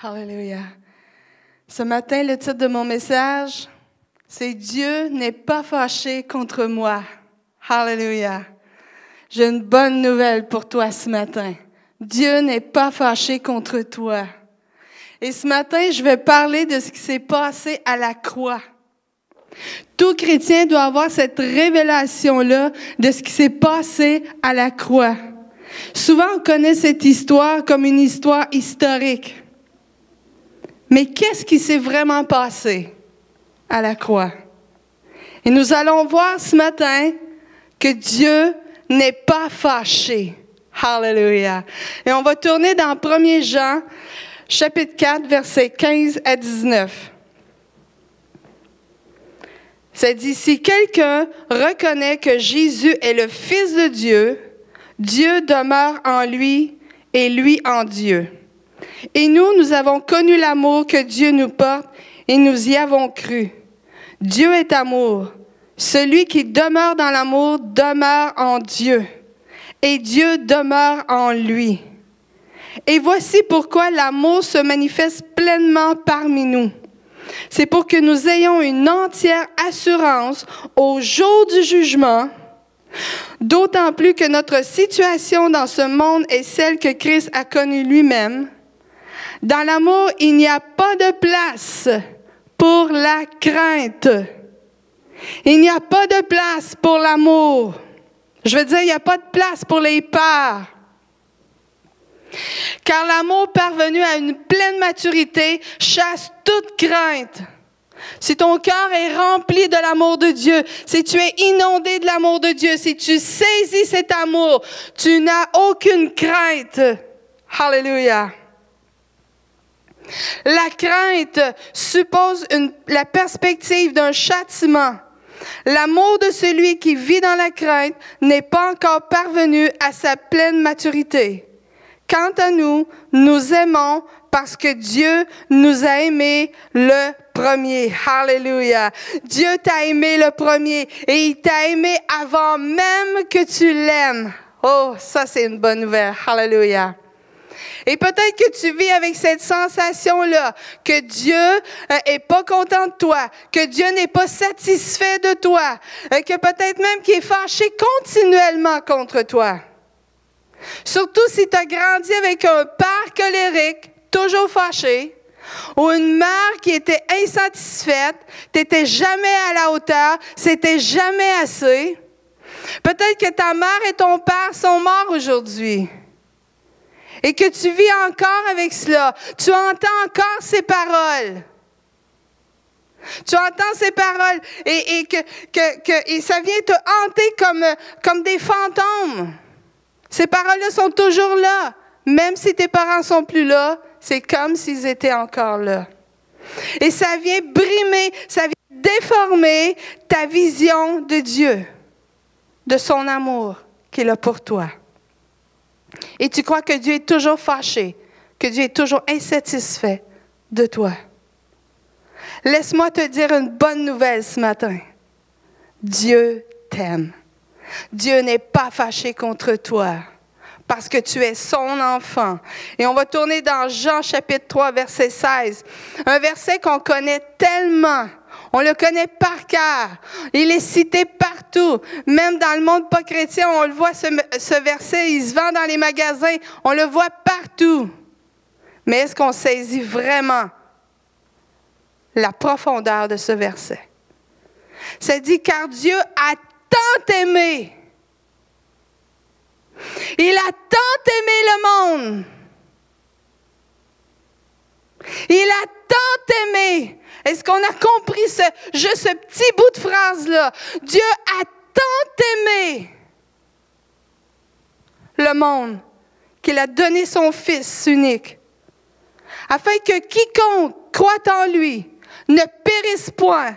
Alléluia. Ce matin, le titre de mon message, c'est « Dieu n'est pas fâché contre moi ». Alléluia. J'ai une bonne nouvelle pour toi ce matin. Dieu n'est pas fâché contre toi. Et ce matin, je vais parler de ce qui s'est passé à la croix. Tout chrétien doit avoir cette révélation-là de ce qui s'est passé à la croix. Souvent, on connaît cette histoire comme une histoire historique. Mais qu'est-ce qui s'est vraiment passé à la croix? Et nous allons voir ce matin que Dieu n'est pas fâché. Alléluia. Et on va tourner dans 1 Jean, chapitre 4, versets 15 à 19. Ça dit, si quelqu'un reconnaît que Jésus est le Fils de Dieu, Dieu demeure en lui et lui en Dieu. Et nous avons connu l'amour que Dieu nous porte et nous y avons cru. Dieu est amour. Celui qui demeure dans l'amour demeure en Dieu. Et Dieu demeure en lui. Et voici pourquoi l'amour se manifeste pleinement parmi nous. C'est pour que nous ayons une entière assurance au jour du jugement, d'autant plus que notre situation dans ce monde est celle que Christ a connue lui-même. Dans l'amour, il n'y a pas de place pour la crainte. Il n'y a pas de place pour l'amour. Je veux dire, il n'y a pas de place pour les peurs. Car l'amour parvenu à une pleine maturité chasse toute crainte. Si ton cœur est rempli de l'amour de Dieu, si tu es inondé de l'amour de Dieu, si tu saisis cet amour, tu n'as aucune crainte. Alléluia. La crainte suppose la perspective d'un châtiment. L'amour de celui qui vit dans la crainte n'est pas encore parvenu à sa pleine maturité. Quant à nous, nous aimons parce que Dieu nous a aimés le premier. Alléluia. Dieu t'a aimé le premier et il t'a aimé avant même que tu l'aimes. Oh, ça c'est une bonne nouvelle. Alléluia. Et peut-être que tu vis avec cette sensation-là, que Dieu est pas content de toi, que Dieu n'est pas satisfait de toi, que peut-être même qu'il est fâché continuellement contre toi. Surtout si tu as grandi avec un père colérique, toujours fâché, ou une mère qui était insatisfaite, tu n'étais jamais à la hauteur, c'était jamais assez. Peut-être que ta mère et ton père sont morts aujourd'hui. Et que tu vis encore avec cela. Tu entends encore ces paroles. Tu entends ces paroles et et ça vient te hanter comme des fantômes. Ces paroles-là sont toujours là. Même si tes parents sont plus là, c'est comme s'ils étaient encore là. Et ça vient brimer, ça vient déformer ta vision de Dieu, de son amour qu'il a pour toi. Et tu crois que Dieu est toujours fâché, que Dieu est toujours insatisfait de toi. Laisse-moi te dire une bonne nouvelle ce matin. Dieu t'aime. Dieu n'est pas fâché contre toi parce que tu es son enfant. Et on va tourner dans Jean chapitre 3, verset 16. Un verset qu'on connaît tellement. On le connaît par cœur. Il est cité partout. Même dans le monde pas chrétien, on le voit, ce verset, il se vend dans les magasins. On le voit partout. Mais est-ce qu'on saisit vraiment la profondeur de ce verset? Ça dit, car Dieu a tant aimé. Il a tant aimé le monde. Il a tant aimé. Est-ce qu'on a compris juste ce petit bout de phrase-là? Dieu a tant aimé le monde qu'il a donné son Fils unique, afin que quiconque croit en lui ne périsse point,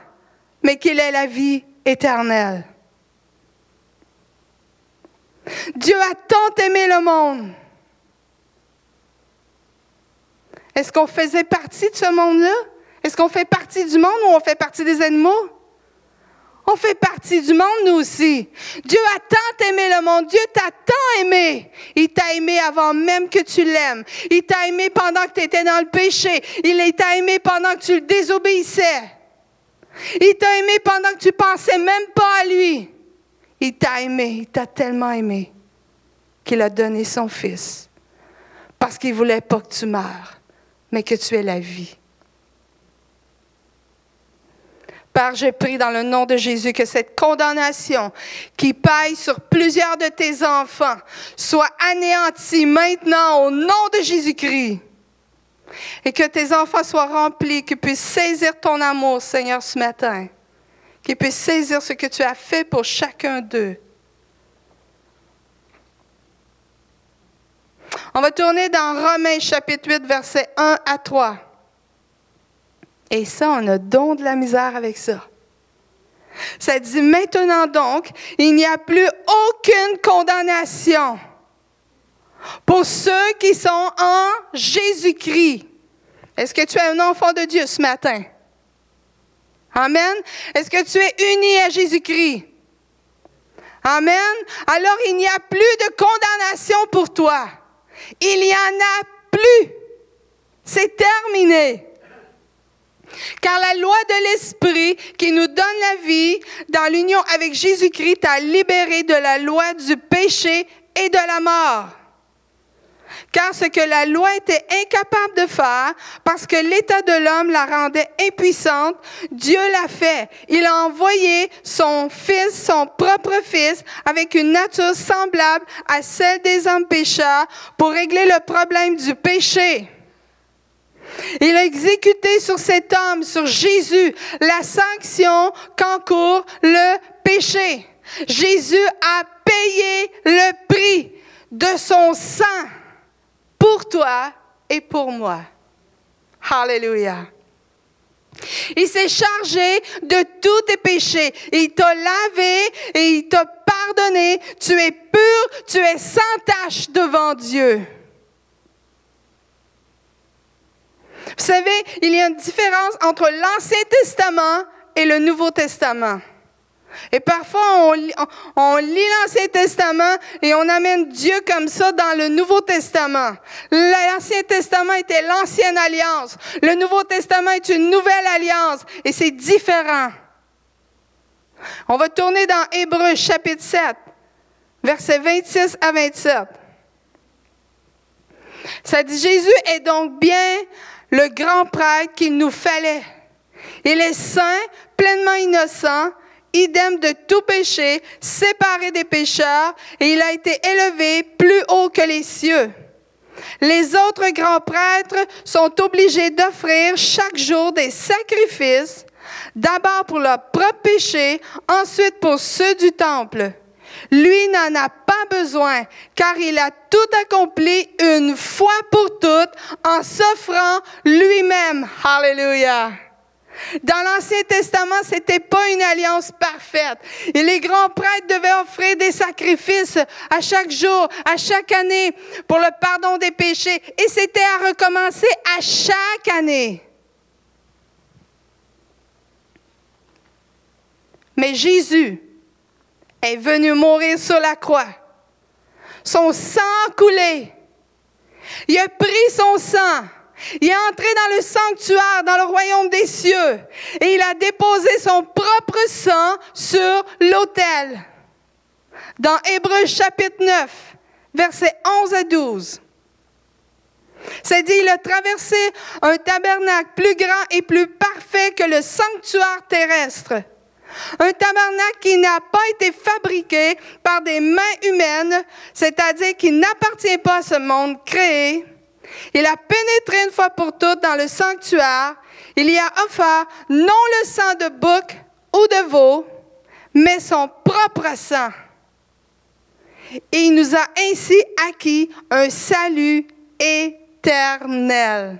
mais qu'il ait la vie éternelle. Dieu a tant aimé le monde. Est-ce qu'on faisait partie de ce monde-là? Est-ce qu'on fait partie du monde ou on fait partie des animaux? On fait partie du monde, nous aussi. Dieu a tant aimé le monde. Dieu t'a tant aimé. Il t'a aimé avant même que tu l'aimes. Il t'a aimé pendant que tu étais dans le péché. Il t'a aimé pendant que tu le désobéissais. Il t'a aimé pendant que tu pensais même pas à lui. Il t'a aimé. Il t'a tellement aimé qu'il a donné son Fils. Parce qu'il ne voulait pas que tu meures, mais que tu aies la vie. Père, je prie dans le nom de Jésus que cette condamnation qui paille sur plusieurs de tes enfants soit anéantie maintenant au nom de Jésus-Christ. Et que tes enfants soient remplis, qu'ils puissent saisir ton amour, Seigneur, ce matin. Qu'ils puissent saisir ce que tu as fait pour chacun d'eux. On va tourner dans Romains chapitre 8, versets 1 à 3. Et ça, on a donc de la misère avec ça. Ça dit, maintenant donc, il n'y a plus aucune condamnation pour ceux qui sont en Jésus-Christ. Est-ce que tu es un enfant de Dieu ce matin? Amen. Est-ce que tu es uni à Jésus-Christ? Amen. Alors, il n'y a plus de condamnation pour toi. Il n'y en a plus. C'est terminé. Car la loi de l'Esprit qui nous donne la vie dans l'union avec Jésus-Christ t'a libéré de la loi du péché et de la mort. Car ce que la loi était incapable de faire, parce que l'état de l'homme la rendait impuissante, Dieu l'a fait. Il a envoyé son Fils, son propre Fils, avec une nature semblable à celle des hommes pécheurs, pour régler le problème du péché. Il a exécuté sur cet homme, sur Jésus, la sanction qu'encourt le péché. Jésus a payé le prix de son sang pour toi et pour moi. Alléluia. Il s'est chargé de tous tes péchés. Il t'a lavé et il t'a pardonné. Tu es pur, tu es sans tache devant Dieu. Vous savez, il y a une différence entre l'Ancien Testament et le Nouveau Testament. Et parfois, on lit l'Ancien Testament et on amène Dieu comme ça dans le Nouveau Testament. L'Ancien Testament était l'ancienne alliance. Le Nouveau Testament est une nouvelle alliance et c'est différent. On va tourner dans Hébreux chapitre 7, versets 26 à 27. Ça dit, Jésus est donc bien le grand prêtre qu'il nous fallait. Il est saint, pleinement innocent, idem de tout péché, séparé des pécheurs, et il a été élevé plus haut que les cieux. Les autres grands prêtres sont obligés d'offrir chaque jour des sacrifices, d'abord pour leurs propres péchés, ensuite pour ceux du temple. Lui n'en a pas besoin, car il a tout accompli une fois pour toutes en s'offrant lui-même. Alléluia! Dans l'Ancien Testament, ce n'était pas une alliance parfaite. Et les grands prêtres devaient offrir des sacrifices à chaque jour, à chaque année, pour le pardon des péchés. Et c'était à recommencer à chaque année. Mais Jésus est venu mourir sur la croix. Son sang a coulé. Il a pris son sang. Il est entré dans le sanctuaire, dans le royaume des cieux. Et il a déposé son propre sang sur l'autel. Dans Hébreux chapitre 9, versets 11 à 12. C'est dit, il a traversé un tabernacle plus grand et plus parfait que le sanctuaire terrestre. Un tabernacle qui n'a pas été fabriqué par des mains humaines, c'est-à-dire qui n'appartient pas à ce monde créé. Il a pénétré une fois pour toutes dans le sanctuaire. Il y a offert non le sang de bouc ou de veau, mais son propre sang. Et il nous a ainsi acquis un salut éternel.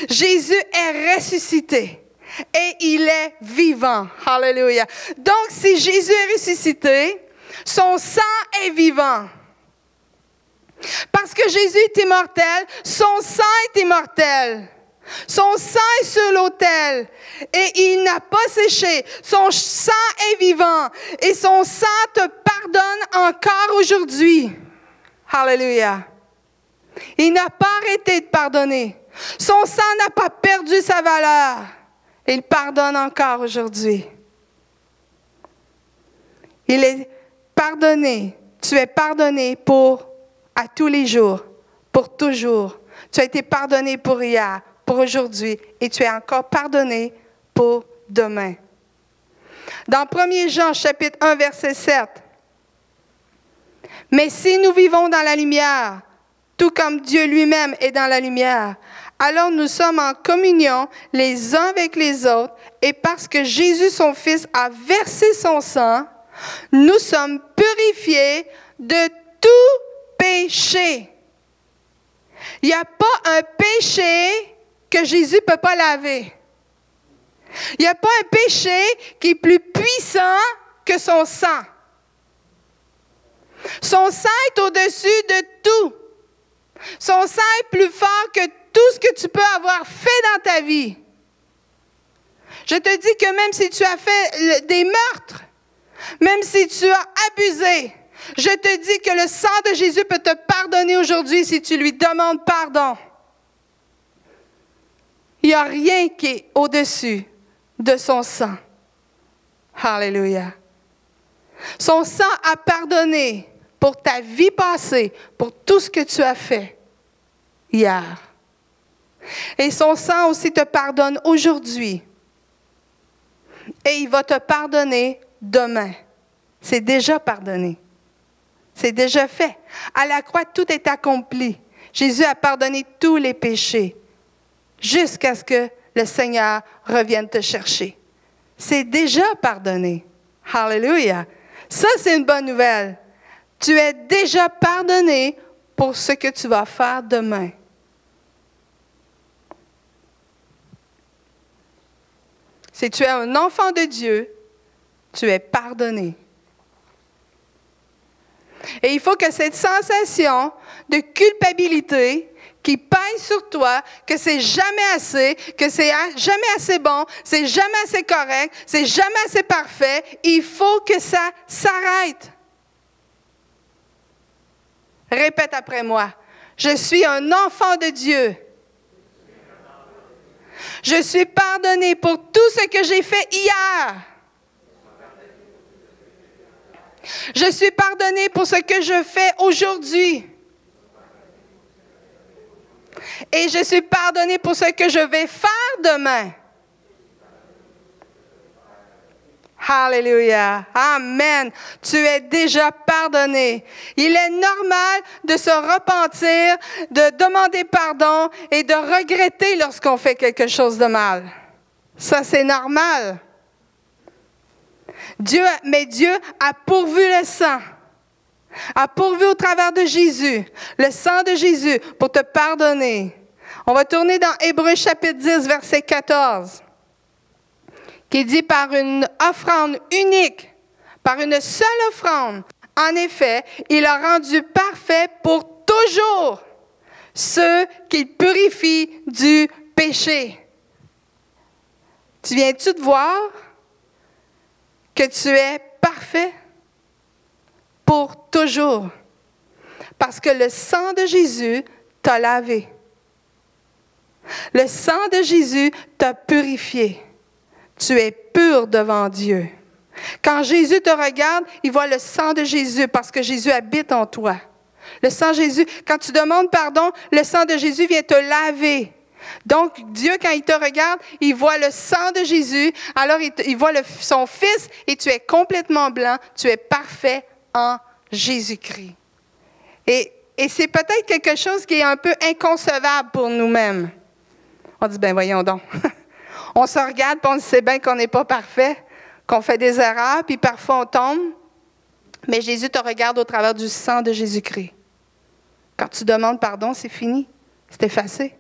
Jésus est ressuscité. Et il est vivant. Alléluia. Donc, si Jésus est ressuscité, son sang est vivant. Parce que Jésus est immortel, son sang est immortel. Son sang est sur l'autel et il n'a pas séché. Son sang est vivant et son sang te pardonne encore aujourd'hui. Alléluia. Il n'a pas arrêté de pardonner. Son sang n'a pas perdu sa valeur. Il pardonne encore aujourd'hui. Il est pardonné. Tu es pardonné à tous les jours, pour toujours. Tu as été pardonné pour hier, pour aujourd'hui, et tu es encore pardonné pour demain. Dans 1 Jean, chapitre 1, verset 7. Mais si nous vivons dans la lumière, tout comme Dieu lui-même est dans la lumière, alors nous sommes en communion les uns avec les autres, et parce que Jésus, son Fils, a versé son sang, nous sommes purifiés de tout péché. Il n'y a pas un péché que Jésus ne peut pas laver. Il n'y a pas un péché qui est plus puissant que son sang. Son sang est au-dessus de tout. Son sang est plus fort que tout ce que tu peux avoir fait dans ta vie. Je te dis que même si tu as fait des meurtres, même si tu as abusé, je te dis que le sang de Jésus peut te pardonner aujourd'hui si tu lui demandes pardon. Il n'y a rien qui est au-dessus de son sang. Alléluia. Son sang a pardonné pour ta vie passée, pour tout ce que tu as fait hier. Et son sang aussi te pardonne aujourd'hui. Et il va te pardonner demain. C'est déjà pardonné. C'est déjà fait. À la croix, tout est accompli. Jésus a pardonné tous les péchés jusqu'à ce que le Seigneur revienne te chercher. C'est déjà pardonné. Alléluia. Ça, c'est une bonne nouvelle. Tu es déjà pardonné pour ce que tu vas faire demain. Si tu es un enfant de Dieu, tu es pardonné. Et il faut que cette sensation de culpabilité qui pèse sur toi, que c'est jamais assez, que c'est jamais assez bon, c'est jamais assez correct, c'est jamais assez parfait, il faut que ça s'arrête. Répète après moi. Je suis un enfant de Dieu. Je suis pardonné pour tout ce que j'ai fait hier. Je suis pardonné pour ce que je fais aujourd'hui. Et je suis pardonné pour ce que je vais faire demain. Alléluia. Amen. Tu es déjà pardonné. Il est normal de se repentir, de demander pardon et de regretter lorsqu'on fait quelque chose de mal. Ça, c'est normal. Mais Dieu a pourvu le sang, a pourvu au travers de Jésus, le sang de Jésus pour te pardonner. On va tourner dans Hébreux chapitre 10, verset 14, qui dit par une offrande unique, par une seule offrande, en effet, il a rendu parfait pour toujours ceux qu'il purifie du péché. Tu viens-tu de voir que tu es parfait pour toujours? Parce que le sang de Jésus t'a lavé. Le sang de Jésus t'a purifié. Tu es pur devant Dieu. Quand Jésus te regarde, il voit le sang de Jésus parce que Jésus habite en toi. Le sang de Jésus, quand tu demandes pardon, le sang de Jésus vient te laver. Donc, Dieu, quand il te regarde, il voit le sang de Jésus, alors il voit son Fils et tu es complètement blanc, tu es parfait en Jésus-Christ. Et c'est peut-être quelque chose qui est un peu inconcevable pour nous-mêmes. On dit, ben voyons donc. On se regarde et on sait bien qu'on n'est pas parfait, qu'on fait des erreurs, puis parfois on tombe. Mais Jésus te regarde au travers du sang de Jésus-Christ. Quand tu demandes pardon, c'est fini. C'est effacé.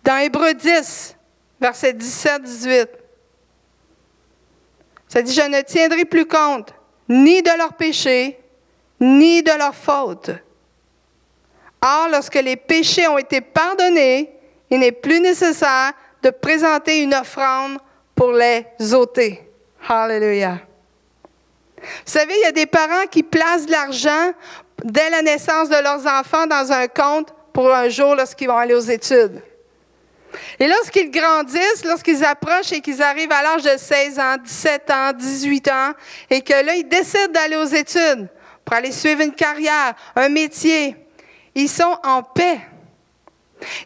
Dans Hébreux 10, versets 17-18, ça dit « Je ne tiendrai plus compte ni de leurs péchés, ni de leurs fautes. Or, lorsque les péchés ont été pardonnés, il n'est plus nécessaire de présenter une offrande pour les ôter. Alléluia. Vous savez, il y a des parents qui placent de l'argent dès la naissance de leurs enfants dans un compte pour un jour lorsqu'ils vont aller aux études. Et lorsqu'ils grandissent, lorsqu'ils approchent et qu'ils arrivent à l'âge de 16 ans, 17 ans, 18 ans, et que là, ils décident d'aller aux études pour aller suivre une carrière, un métier, ils sont en paix.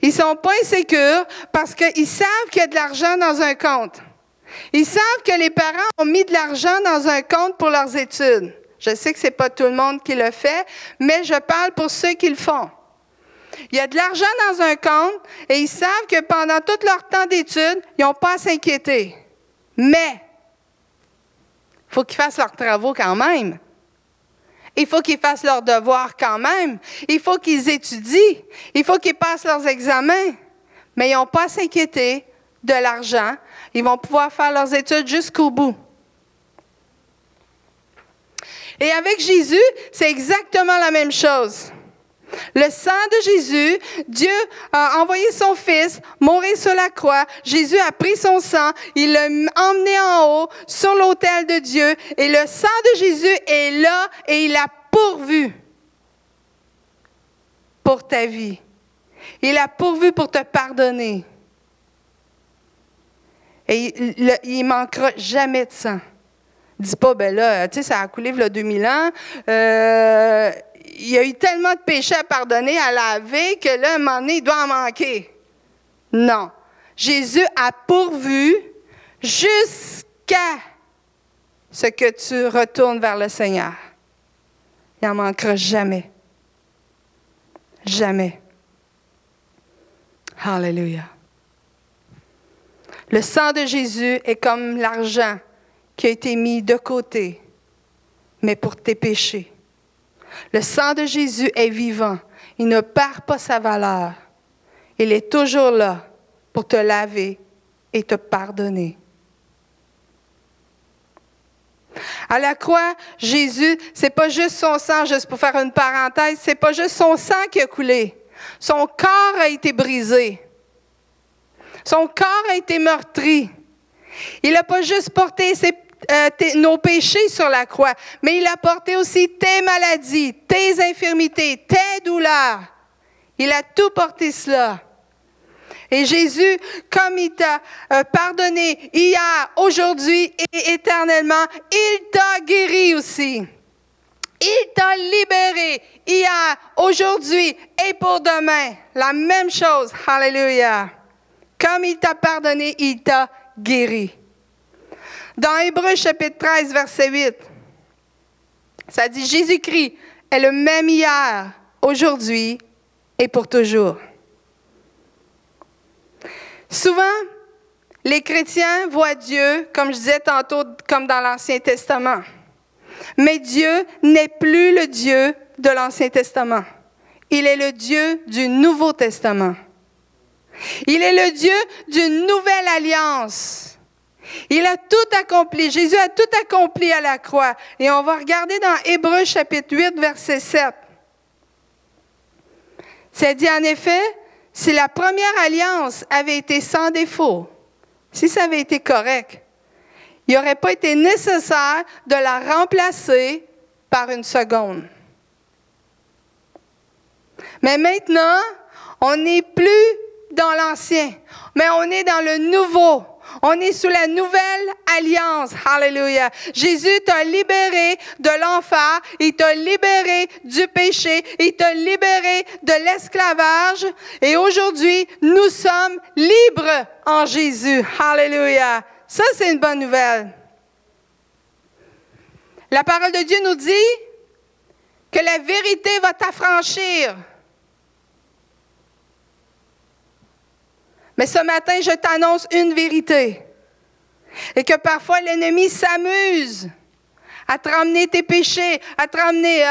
Ils ne sont pas insécures parce qu'ils savent qu'il y a de l'argent dans un compte. Ils savent que les parents ont mis de l'argent dans un compte pour leurs études. Je sais que ce n'est pas tout le monde qui le fait, mais je parle pour ceux qui le font. Il y a de l'argent dans un compte et ils savent que pendant tout leur temps d'études, ils n'ont pas à s'inquiéter. Mais, il faut qu'ils fassent leurs travaux quand même. Il faut qu'ils fassent leurs devoirs quand même. Il faut qu'ils étudient. Il faut qu'ils passent leurs examens. Mais ils n'ont pas à s'inquiéter de l'argent. Ils vont pouvoir faire leurs études jusqu'au bout. Et avec Jésus, c'est exactement la même chose. Le sang de Jésus, Dieu a envoyé son Fils mourir sur la croix. Jésus a pris son sang, il l'a emmené en haut sur l'autel de Dieu. Et le sang de Jésus est là et il a pourvu pour ta vie. Il a pourvu pour te pardonner. Et il ne manquera jamais de sang. Dis pas, ben là, tu sais, ça a coulé il y a 2000 ans. Il y a eu tellement de péchés à pardonner, à laver, que là, à un moment donné, il doit en manquer. Non. Jésus a pourvu jusqu'à ce que tu retournes vers le Seigneur. Il n'en manquera jamais. Jamais. Alléluia. Le sang de Jésus est comme l'argent qui a été mis de côté, mais pour tes péchés. Le sang de Jésus est vivant. Il ne perd pas sa valeur. Il est toujours là pour te laver et te pardonner. À la croix, Jésus, c'est pas juste son sang, juste pour faire une parenthèse, c'est pas juste son sang qui a coulé. Son corps a été brisé. Son corps a été meurtri. Il n'a pas juste porté nos péchés sur la croix, mais il a porté aussi tes maladies, tes infirmités, tes douleurs. Il a tout porté cela. Et Jésus, comme il t'a pardonné hier, aujourd'hui et éternellement, il t'a guéri aussi. Il t'a libéré hier, aujourd'hui et pour demain. La même chose. Alléluia. Comme il t'a pardonné, il t'a guéri. Dans Hébreux chapitre 13, verset 8, ça dit « Jésus-Christ est le même hier, aujourd'hui et pour toujours ». Souvent, les chrétiens voient Dieu, comme je disais tantôt, comme dans l'Ancien Testament. Mais Dieu n'est plus le Dieu de l'Ancien Testament. Il est le Dieu du Nouveau Testament. Il est le Dieu d'une nouvelle alliance. Il a tout accompli. Jésus a tout accompli à la croix. Et on va regarder dans Hébreux chapitre 8, verset 7. C'est dit en effet, si la première alliance avait été sans défaut, si ça avait été correct, il n'aurait pas été nécessaire de la remplacer par une seconde. Mais maintenant, on n'est plus dans l'ancien, mais on est dans le nouveau. On est sous la nouvelle alliance. Alléluia. Jésus t'a libéré de l'enfer. Il t'a libéré du péché. Il t'a libéré de l'esclavage. Et aujourd'hui, nous sommes libres en Jésus. Alléluia. Ça, c'est une bonne nouvelle. La parole de Dieu nous dit que la vérité va t'affranchir. Mais ce matin, je t'annonce une vérité. Et que parfois, l'ennemi s'amuse à te ramener tes péchés, à te ramener,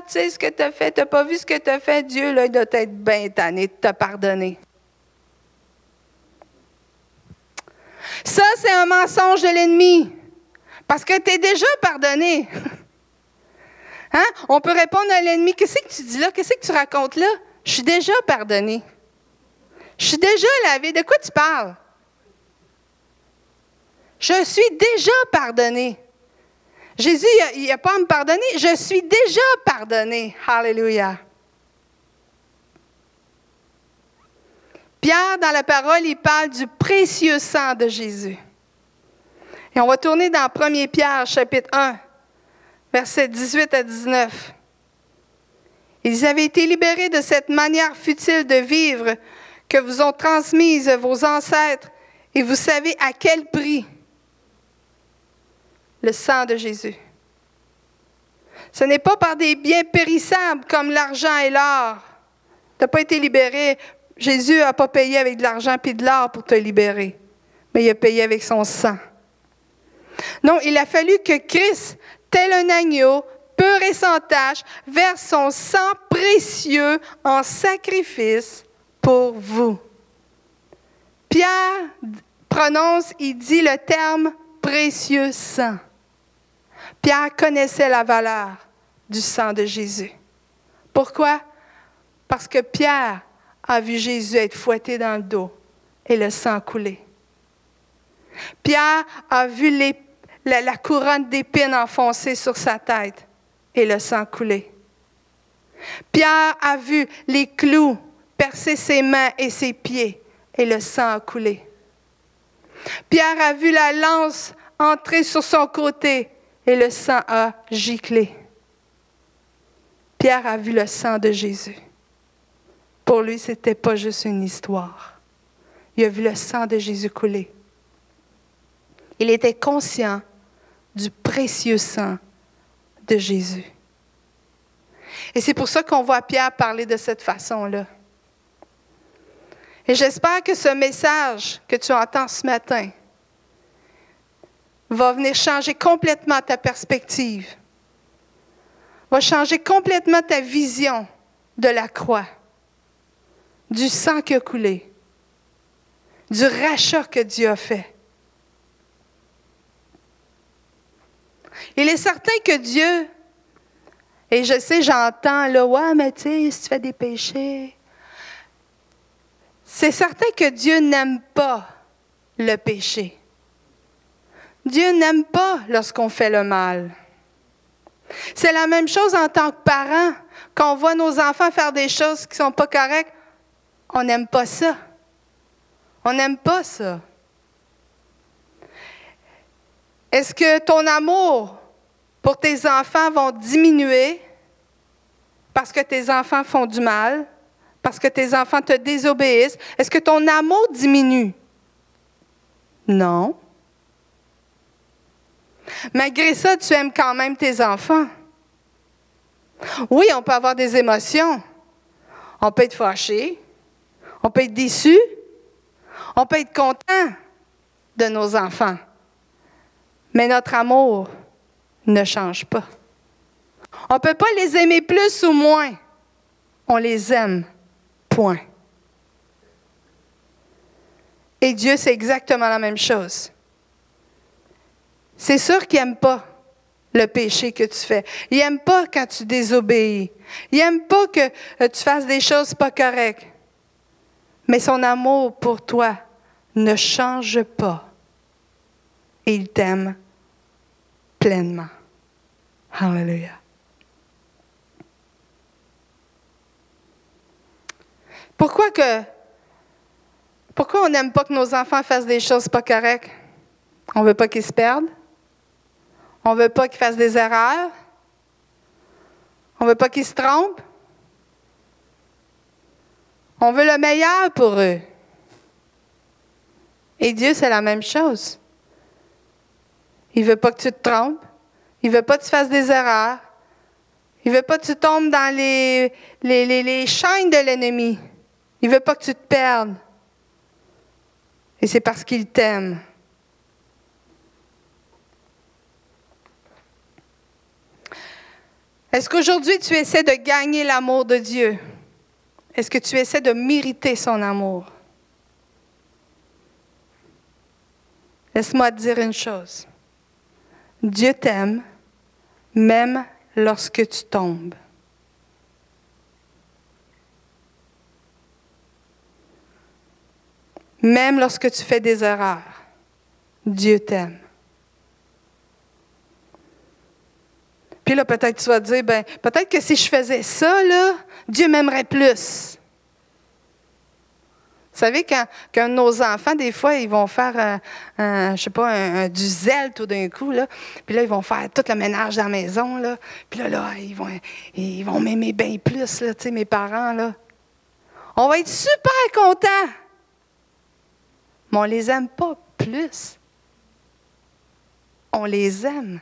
tu sais ce que tu as fait, tu n'as pas vu ce que tu as fait, Dieu, là, il doit être bien tanné de te pardonner. Ça, c'est un mensonge de l'ennemi. Parce que tu es déjà pardonné. Hein? On peut répondre à l'ennemi, qu'est-ce que tu dis là? Qu'est-ce que tu racontes là? Je suis déjà pardonné. Je suis déjà lavé. De quoi tu parles? Je suis déjà pardonné. Jésus, il n'a pas à me pardonner. Je suis déjà pardonné. Alléluia. Pierre, dans la parole, il parle du précieux sang de Jésus. Et on va tourner dans 1 Pierre, chapitre 1, versets 18 à 19. Ils avaient été libérés de cette manière futile de vivre que vous ont transmise vos ancêtres, et vous savez à quel prix? Le sang de Jésus. Ce n'est pas par des biens périssables comme l'argent et l'or. Tu n'as pas été libéré. Jésus n'a pas payé avec de l'argent et de l'or pour te libérer, mais il a payé avec son sang. Non, il a fallu que Christ, tel un agneau, pur et sans tache, verse son sang précieux en sacrifice pour vous. Pierre prononce, il dit le terme précieux sang. Pierre connaissait la valeur du sang de Jésus. Pourquoi? Parce que Pierre a vu Jésus être fouetté dans le dos et le sang couler. Pierre a vu la couronne d'épines enfoncée sur sa tête et le sang couler. Pierre a vu les clous percer ses mains et ses pieds et le sang a coulé. Pierre a vu la lance entrer sur son côté et le sang a giclé. Pierre a vu le sang de Jésus. Pour lui, ce n'était pas juste une histoire. Il a vu le sang de Jésus couler. Il était conscient du précieux sang de Jésus. Et c'est pour ça qu'on voit Pierre parler de cette façon-là. Et j'espère que ce message que tu entends ce matin va venir changer complètement ta perspective, va changer complètement ta vision de la croix, du sang qui a coulé, du rachat que Dieu a fait. Il est certain que Dieu, et je sais, j'entends là, ouais, mais tu sais, si tu fais des péchés, c'est certain que Dieu n'aime pas le péché. Dieu n'aime pas lorsqu'on fait le mal. C'est la même chose en tant que parent. Quand on voit nos enfants faire des choses qui ne sont pas correctes, on n'aime pas ça. On n'aime pas ça. Est-ce que ton amour pour tes enfants va diminuer parce que tes enfants font du mal, parce que tes enfants te désobéissent? Est-ce que ton amour diminue? Non. Malgré ça, tu aimes quand même tes enfants. Oui, on peut avoir des émotions. On peut être fâché. On peut être déçu. On peut être content de nos enfants. Mais notre amour ne change pas. On ne peut pas les aimer plus ou moins. On les aime. Point. Et Dieu, c'est exactement la même chose. C'est sûr qu'il n'aime pas le péché que tu fais. Il n'aime pas quand tu désobéis. Il n'aime pas que tu fasses des choses pas correctes. Mais son amour pour toi ne change pas. Et il t'aime pleinement. Alléluia. Pourquoi on n'aime pas que nos enfants fassent des choses pas correctes? On ne veut pas qu'ils se perdent. On ne veut pas qu'ils fassent des erreurs. On ne veut pas qu'ils se trompent. On veut le meilleur pour eux. Et Dieu, c'est la même chose. Il ne veut pas que tu te trompes. Il ne veut pas que tu fasses des erreurs. Il ne veut pas que tu tombes dans les chaînes de l'ennemi. Il ne veut pas que tu te perdes. Et c'est parce qu'il t'aime. Est-ce qu'aujourd'hui, tu essaies de gagner l'amour de Dieu? Est-ce que tu essaies de mériter son amour? Laisse-moi te dire une chose. Dieu t'aime, même lorsque tu tombes. Même lorsque tu fais des erreurs, Dieu t'aime. Puis là, peut-être tu vas te dire, ben, peut-être que si je faisais ça, là, Dieu m'aimerait plus. Vous savez, quand nos enfants, des fois, ils vont faire, je sais pas, du zèle tout d'un coup, là. Puis là, ils vont faire tout le ménage dans la maison, là. Puis là, ils vont m'aimer bien plus, là, tu sais, mes parents, là. On va être super contents. Mais on les aime pas plus. On les aime.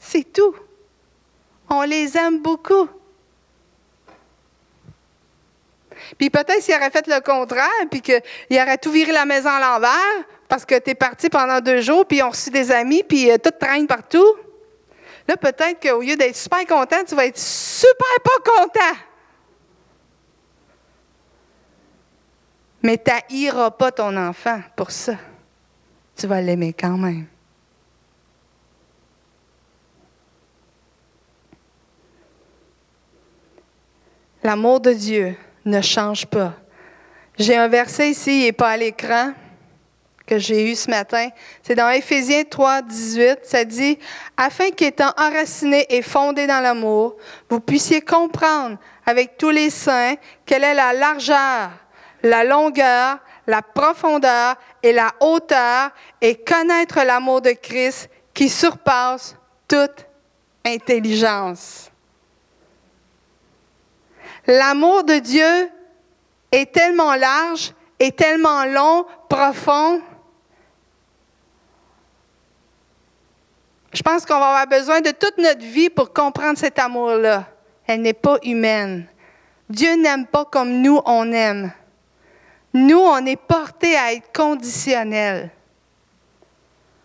C'est tout. On les aime beaucoup. Puis peut-être s'il aurait fait le contraire, puis qu'il aurait tout viré la maison à l'envers, parce que tu es parti pendant 2 jours, puis ils ont reçu des amis, puis tout traîne partout. Là, peut-être qu'au lieu d'être super content, tu vas être super pas content. Mais tu n'haïras pas ton enfant pour ça. Tu vas l'aimer quand même. L'amour de Dieu ne change pas. J'ai un verset ici, il n'est pas à l'écran, que j'ai eu ce matin. C'est dans Éphésiens 3, 18. Ça dit « Afin qu'étant enracinés et fondés dans l'amour, vous puissiez comprendre avec tous les saints quelle est la largeur, la longueur, la profondeur et la hauteur, et connaître l'amour de Christ qui surpasse toute intelligence. » L'amour de Dieu est tellement large, est tellement long, profond. Je pense qu'on va avoir besoin de toute notre vie pour comprendre cet amour-là. Elle n'est pas humaine. Dieu n'aime pas comme nous, on aime. Nous, on est portés à être conditionnels.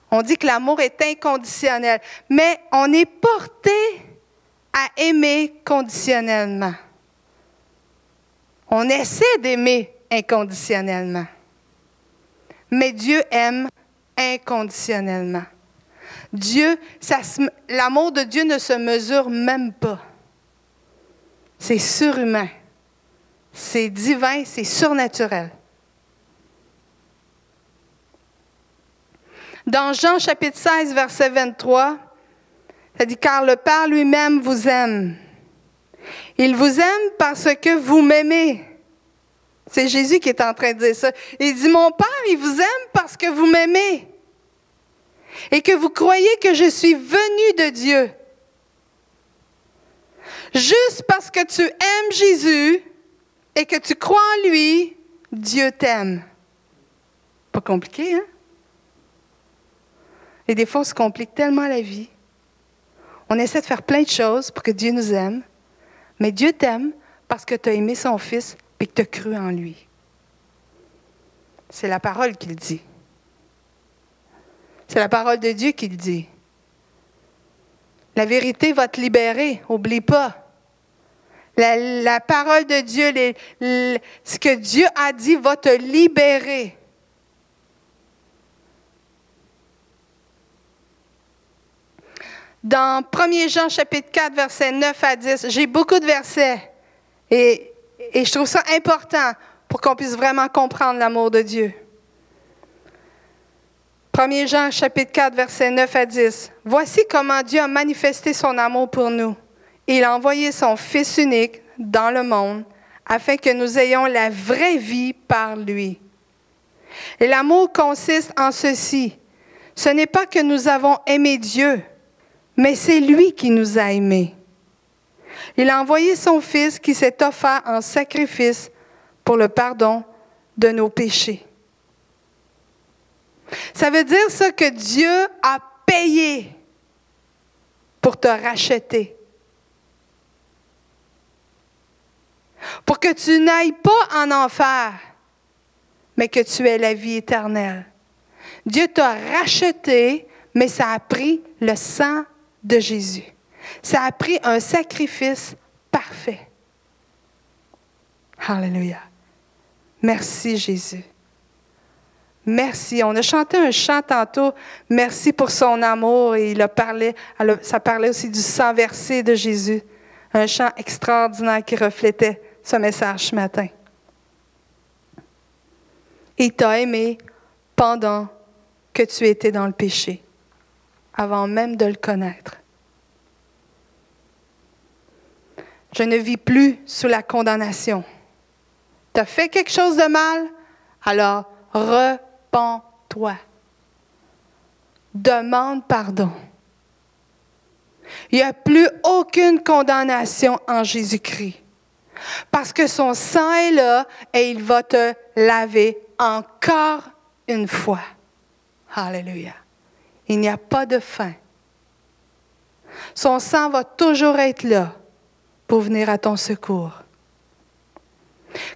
On dit que l'amour est inconditionnel, mais on est porté à aimer conditionnellement. On essaie d'aimer inconditionnellement. Mais Dieu aime inconditionnellement. L'amour de Dieu ne se mesure même pas. C'est surhumain. C'est divin, c'est surnaturel. Dans Jean chapitre 16, verset 23, ça dit « Car le Père lui-même vous aime. Il vous aime parce que vous m'aimez. » C'est Jésus qui est en train de dire ça. Il dit « Mon Père, il vous aime parce que vous m'aimez. Et que vous croyez que je suis venu de Dieu. » Juste parce que tu aimes Jésus et que tu crois en lui, Dieu t'aime. Pas compliqué, hein? Et des fois, on se complique tellement la vie. On essaie de faire plein de choses pour que Dieu nous aime. Mais Dieu t'aime parce que tu as aimé son Fils et que tu as cru en lui. C'est la parole qu'il dit. C'est la parole de Dieu qui le dit. La vérité va te libérer, oublie pas. La parole de Dieu, ce que Dieu a dit va te libérer. Dans 1 Jean chapitre 4, versets 9 à 10, j'ai beaucoup de versets et je trouve ça important pour qu'on puisse vraiment comprendre l'amour de Dieu. 1 Jean chapitre 4, versets 9 à 10. « Voici comment Dieu a manifesté son amour pour nous. Il a envoyé son Fils unique dans le monde afin que nous ayons la vraie vie par lui. Et l'amour consiste en ceci. Ce n'est pas que nous avons aimé Dieu, mais c'est lui qui nous a aimés. Il a envoyé son Fils qui s'est offert en sacrifice pour le pardon de nos péchés. » Ça veut dire ça que Dieu a payé pour te racheter. Pour que tu n'ailles pas en enfer, mais que tu aies la vie éternelle. Dieu t'a racheté, mais ça a pris le sang de Jésus. Ça a pris un sacrifice parfait. Alléluia. Merci Jésus. Merci. On a chanté un chant tantôt. Merci pour son amour. Et ça parlait aussi du sang versé de Jésus. Un chant extraordinaire qui reflétait ce message ce matin. Il t'a aimé pendant que tu étais dans le péché, avant même de le connaître. Je ne vis plus sous la condamnation. Tu as fait quelque chose de mal, alors repens-toi. Demande pardon. Il n'y a plus aucune condamnation en Jésus-Christ. Parce que son sang est là et il va te laver encore une fois. Alléluia. Il n'y a pas de fin. Son sang va toujours être là pour venir à ton secours.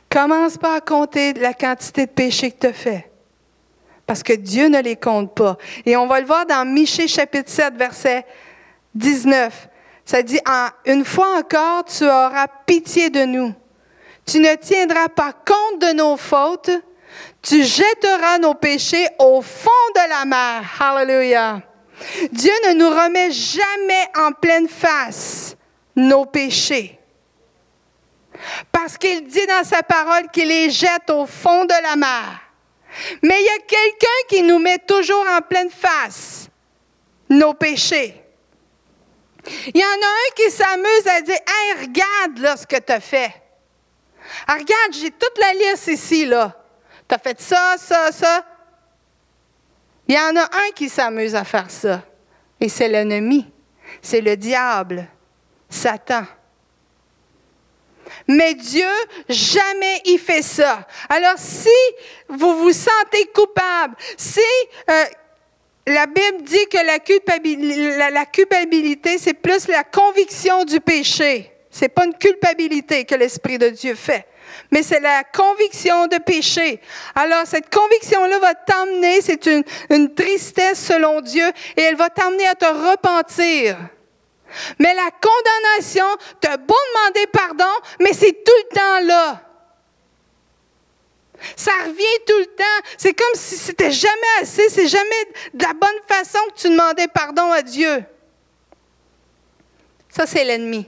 Commence pas à compter la quantité de péchés que tu as fait. Parce que Dieu ne les compte pas. Et on va le voir dans Michée chapitre 7, verset 19. Ça dit, une fois encore, tu auras pitié de nous. Tu ne tiendras pas compte de nos fautes. Tu jetteras nos péchés au fond de la mer. Hallelujah. Dieu ne nous remet jamais en pleine face nos péchés. Parce qu'il dit dans sa parole qu'il les jette au fond de la mer. Mais il y a quelqu'un qui nous met toujours en pleine face nos péchés. Il y en a un qui s'amuse à dire « Hey, regarde là, ce que tu as fait. Ah, regarde, j'ai toute la liste ici, là. Tu as fait ça, ça, ça. » Il y en a un qui s'amuse à faire ça. Et c'est l'ennemi. C'est le diable, Satan. Mais Dieu, jamais il fait ça. Alors, si vous vous sentez coupable, si la Bible dit que la culpabilité, c'est plus la conviction du péché. Ce n'est pas une culpabilité que l'Esprit de Dieu fait, mais c'est la conviction de péché. Alors, cette conviction-là va t'emmener, c'est une tristesse selon Dieu, et elle va t'emmener à te repentir. Mais la condamnation, tu as beau demander pardon, mais c'est tout le temps là. Ça revient tout le temps. C'est comme si c'était jamais assez, c'est jamais de la bonne façon que tu demandais pardon à Dieu. Ça, c'est l'ennemi.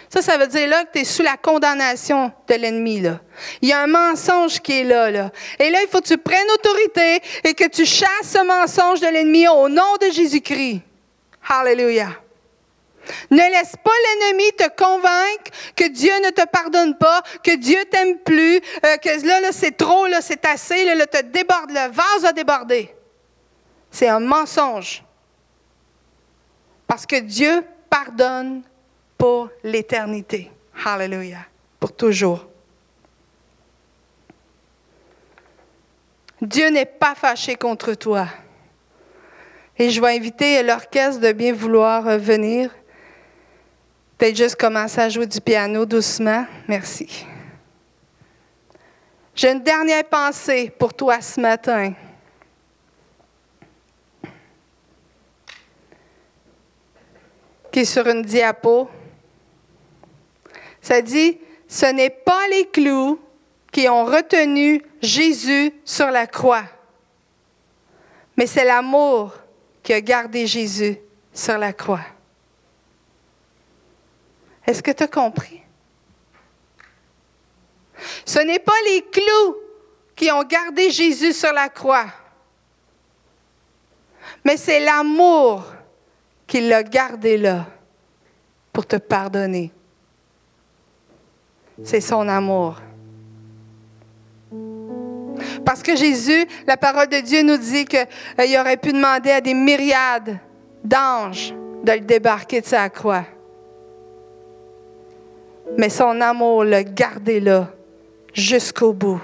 Ça veut dire là que tu es sous la condamnation de l'ennemi, là. Il y a un mensonge qui est là, là. Et là, il faut que tu prennes autorité et que tu chasses ce mensonge de l'ennemi au nom de Jésus-Christ. Hallelujah. Ne laisse pas l'ennemi te convaincre que Dieu ne te pardonne pas, que Dieu t'aime plus, que là, c'est trop, là, c'est assez, là, te déborde, le vase a débordé. C'est un mensonge. Parce que Dieu pardonne pour l'éternité. Hallelujah. Pour toujours. Dieu n'est pas fâché contre toi. Et je vais inviter l'orchestre de bien vouloir venir. Peut-être juste commencer à jouer du piano doucement. Merci. J'ai une dernière pensée pour toi ce matin. Qui est sur une diapo. Ça dit, ce n'est pas les clous qui ont retenu Jésus sur la croix, mais c'est l'amour qui a gardé Jésus sur la croix. Est-ce que tu as compris? Ce n'est pas les clous qui ont gardé Jésus sur la croix, mais c'est l'amour qui l'a gardé là pour te pardonner. C'est son amour. Parce que Jésus, la parole de Dieu nous dit qu'il aurait pu demander à des myriades d'anges de le débarquer de sa croix. Mais son amour l'a gardé là, jusqu'au bout.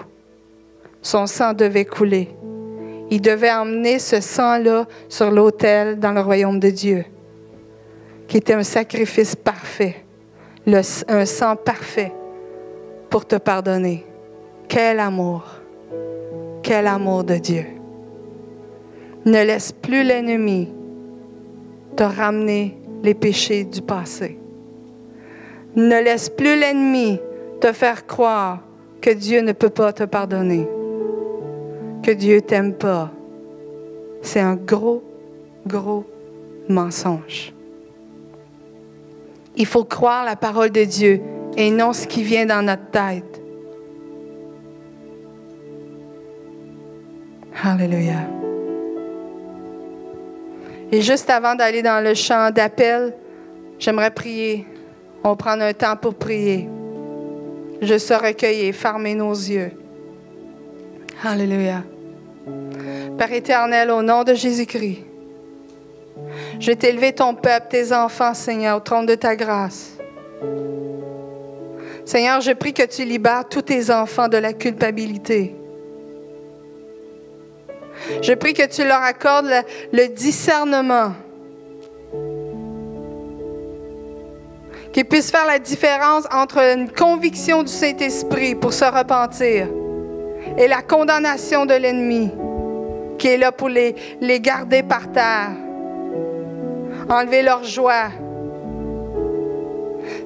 Son sang devait couler. Il devait emmener ce sang-là sur l'autel dans le royaume de Dieu, qui était un sacrifice parfait, un sang parfait pour te pardonner. Quel amour! Quel amour de Dieu! Ne laisse plus l'ennemi te ramener les péchés du passé. Ne laisse plus l'ennemi te faire croire que Dieu ne peut pas te pardonner, que Dieu t'aime pas. C'est un gros, gros mensonge. Il faut croire la parole de Dieu et non ce qui vient dans notre tête. Alléluia. Et juste avant d'aller dans le chant d'appel, j'aimerais prier. On va prendre un temps pour prier. Juste se recueillir, fermer nos yeux. Alléluia. Père éternel, au nom de Jésus-Christ, je vais t'élever ton peuple, tes enfants, Seigneur, au trône de ta grâce. Seigneur, je prie que tu libères tous tes enfants de la culpabilité. Je prie que tu leur accordes le discernement. Qu'ils puissent faire la différence entre une conviction du Saint-Esprit pour se repentir et la condamnation de l'ennemi qui est là pour les garder par terre, enlever leur joie.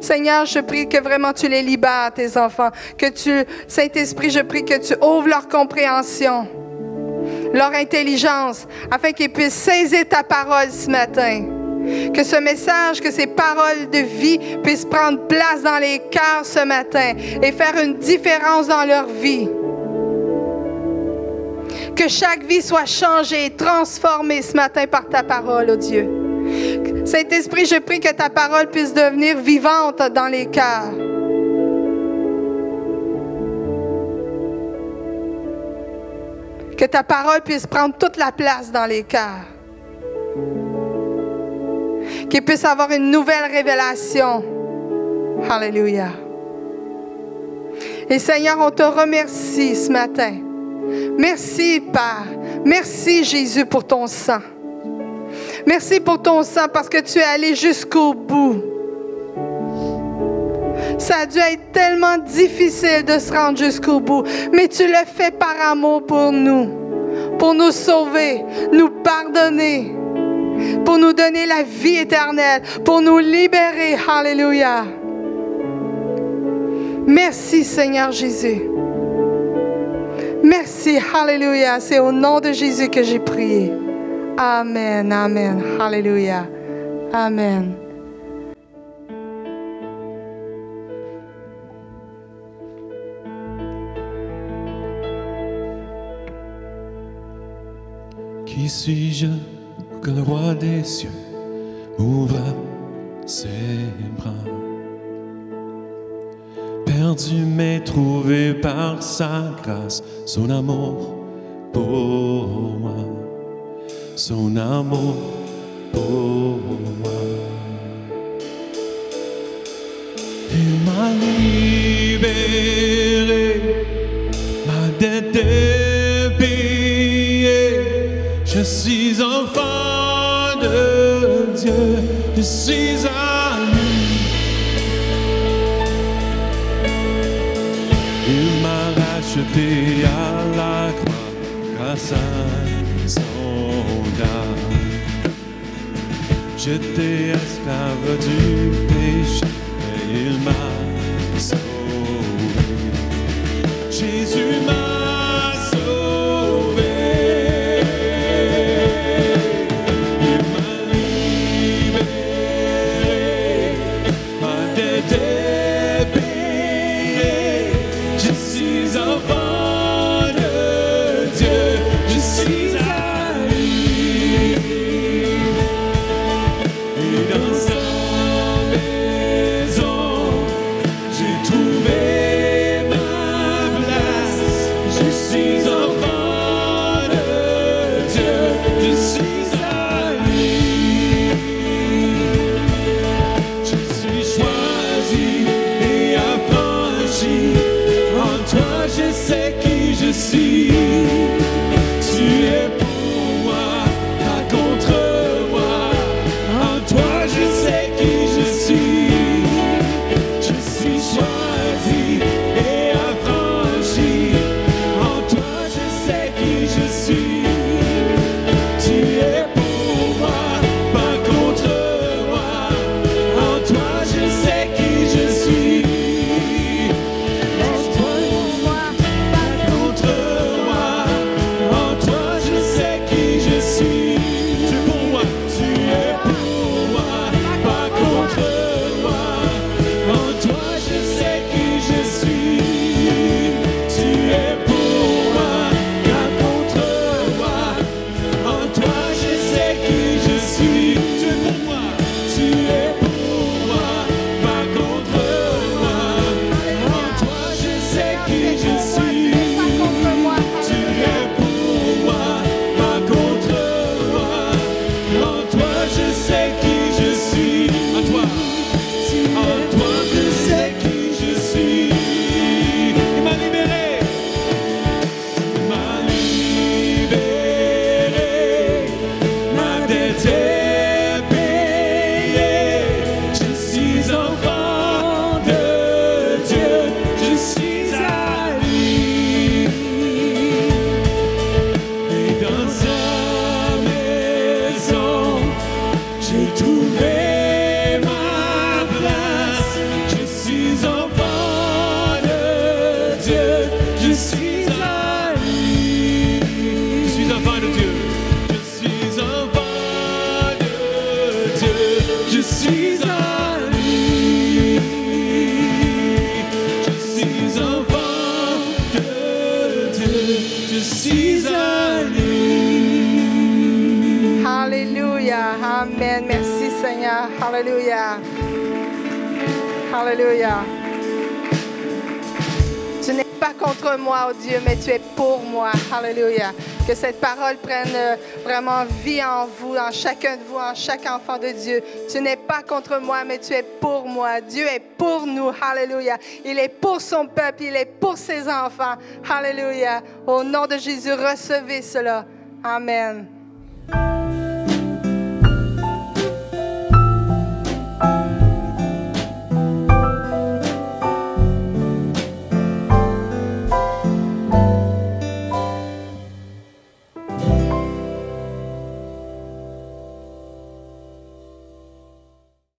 Seigneur, je prie que vraiment tu les libères, tes enfants. Saint-Esprit, je prie que tu ouvres leur compréhension, leur intelligence, afin qu'ils puissent saisir ta parole ce matin. Que ce message, que ces paroles de vie puissent prendre place dans les cœurs ce matin et faire une différence dans leur vie. Que chaque vie soit changée et transformée ce matin par ta parole, oh Dieu. Saint-Esprit, je prie que ta parole puisse devenir vivante dans les cœurs. Que ta parole puisse prendre toute la place dans les cœurs. Qu'il puisse avoir une nouvelle révélation. Alléluia. Et Seigneur, on te remercie ce matin. Merci, Père. Merci, Jésus, pour ton sang. Merci pour ton sang parce que tu es allé jusqu'au bout. Ça a dû être tellement difficile de se rendre jusqu'au bout, mais tu le fais par amour pour nous sauver, nous pardonner, pour nous donner la vie éternelle, pour nous libérer. Alléluia. Merci Seigneur Jésus. Merci, alléluia. C'est au nom de Jésus que j'ai prié. Amen, amen, alléluia. Amen. Qui suis-je que le roi des cieux ouvre ses bras? Perdu mais trouvé par sa grâce, son amour pour moi, son amour pour moi. Il m'a libéré, ma dette est payée. Je suis enfant de Dieu, je suis à lui. Il m'a racheté à la croix grâce à son âme. J'étais esclave du péché et il m'a sauvé. Jésus m'a sauvé. Il m'a libéré. Ma dette est payée. Je suis enfant de Dieu. Je suis à lui. Et dans sa maison, j'ai trouvé Alléluia. Alléluia. Tu n'es pas contre moi, oh Dieu, mais tu es pour moi. Alléluia. Que cette parole prenne vraiment vie en vous, en chacun de vous, en chaque enfant de Dieu. Tu n'es pas contre moi, mais tu es pour moi. Dieu est pour nous. Alléluia. Il est pour son peuple, il est pour ses enfants. Alléluia. Au nom de Jésus, recevez cela. Amen.